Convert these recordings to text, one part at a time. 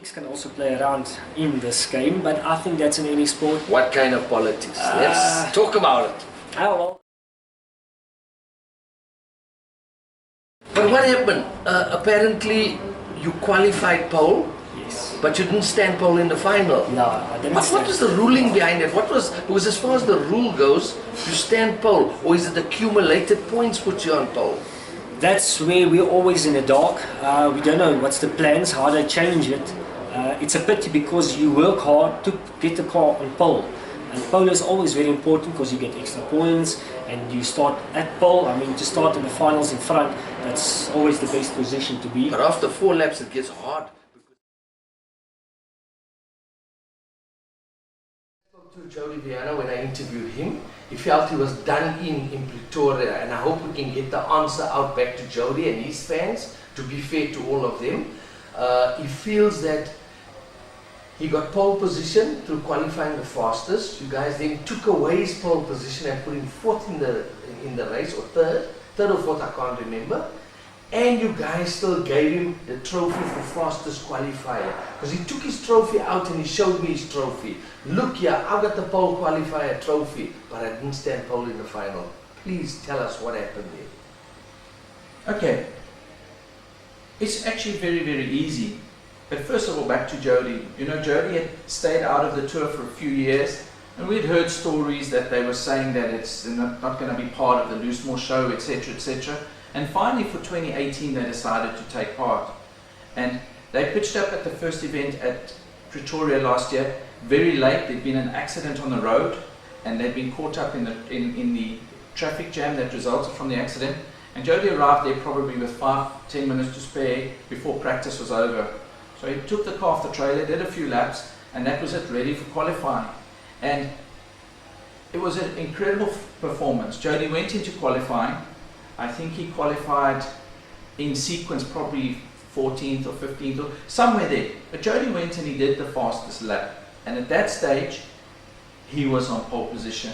politics can also play around in this game, but I think that's in any sport. What kind of politics? Let's talk about it. Oh, well. But what happened? Apparently you qualified pole, Yes. but you didn't stand pole in the final. No, I didn't What was the ruling behind it? Because as far as the rule goes, you stand pole, or is it accumulated points put you on pole? That's where we're always in the dark. We don't know what's the plans, how they change it. It's a pity because you work hard to get the car on pole. And pole is always very important because you get extra points and you start at pole. I mean, to start in the finals in front, that's always the best position to be. But after 4 laps it gets hard. I spoke to Jody when I interviewed him. He felt he was done in Pretoria, and I hope we can get the answer out back to Jody and his fans, to be fair to all of them. He feels that he got pole position through qualifying the fastest. You guys then took away his pole position and put him 4th in the race, or 3rd or 4th, I can't remember. And you guys still gave him the trophy for fastest qualifier, because he took his trophy out and he showed me his trophy. Look here, I got the pole qualifier trophy, but I didn't stand pole in the final. Please tell us what happened there. Okay, it's actually very, very easy. But first of all, back to Jody. You know, Jody had stayed out of the tour for a few years, and we'd heard stories that they were saying that it's not going to be part of the Loosemore show, etc., etc. And finally, for 2018, they decided to take part. And they pitched up at the first event at Pretoria last year, very late. There'd been an accident on the road, and they'd been caught up in the traffic jam that resulted from the accident. And Jody arrived there probably with 5-10 minutes to spare before practice was over. So he took the car off the trailer, did a few laps, and that was it, ready for qualifying. And it was an incredible performance. Jody went into qualifying. I think he qualified in sequence probably 14th or 15th or somewhere there. But Jody went and he did the fastest lap. And at that stage, he was on pole position.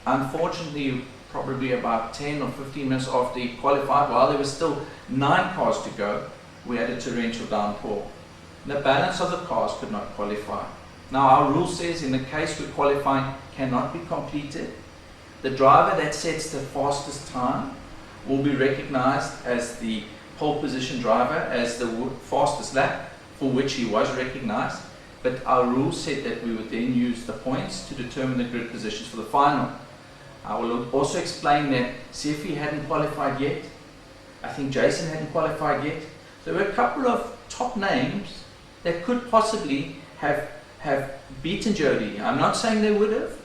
Unfortunately, probably about 10 or 15 minutes after he qualified, while there was still 9 cars to go, we had a torrential downpour. The balance of the cars could not qualify. Now our rule says in the case where qualifying cannot be completed, the driver that sets the fastest time will be recognized as the pole position driver, as the fastest lap, for which he was recognized. But our rule said that we would then use the points to determine the grid positions for the final. I will also explain that Sefi hadn't qualified yet. I think Jason hadn't qualified yet. So there were a couple of top names that could possibly have beaten Jody. I'm not saying they would have,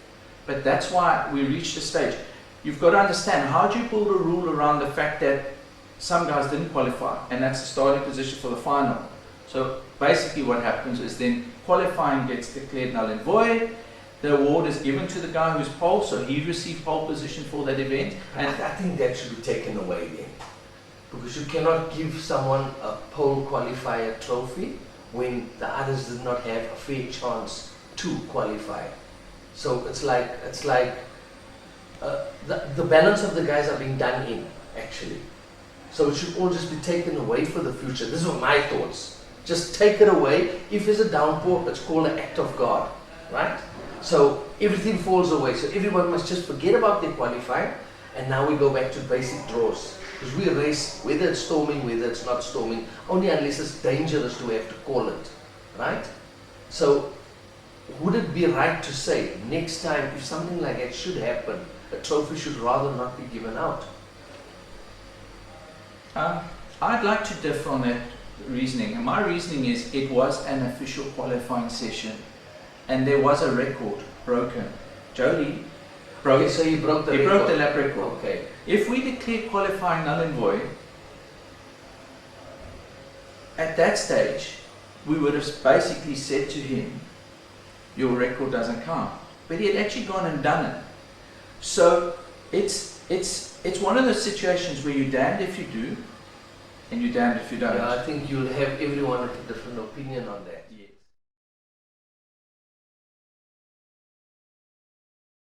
but that's why we reached a stage. You've got to understand, how do you build a rule around the fact that some guys didn't qualify, and that's the starting position for the final. So basically what happens is then qualifying gets declared null and void. The award is given to the guy who's pole, so he received pole position for that event. And I think that should be taken away then, because you cannot give someone a pole qualifier trophy when the others did not have a fair chance to qualify. So it's like the balance of the guys are being done in, actually. So it should all just be taken away for the future. These are my thoughts. Just take it away. If there's a downpour, it's called an act of God, right? So everything falls away. So everyone must just forget about their qualifying, and now we go back to basic draws. Because we race whether it's storming, whether it's not storming, only unless it's dangerous do we have to call it, right? So would it be right to say next time if something like that should happen, a trophy should rather not be given out? I'd like to differ on that reasoning. And my reasoning is it was an official qualifying session and there was a record broken. Jody broke, okay, so he broke the record. He broke the lap record. Okay. If we declare qualifying null and void, at that stage we would have basically said to him, your record doesn't count. But he had actually gone and done it. So it's one of those situations where you're damned if you do and you're damned if you don't. Yeah, I think you'll have everyone with a different opinion on that.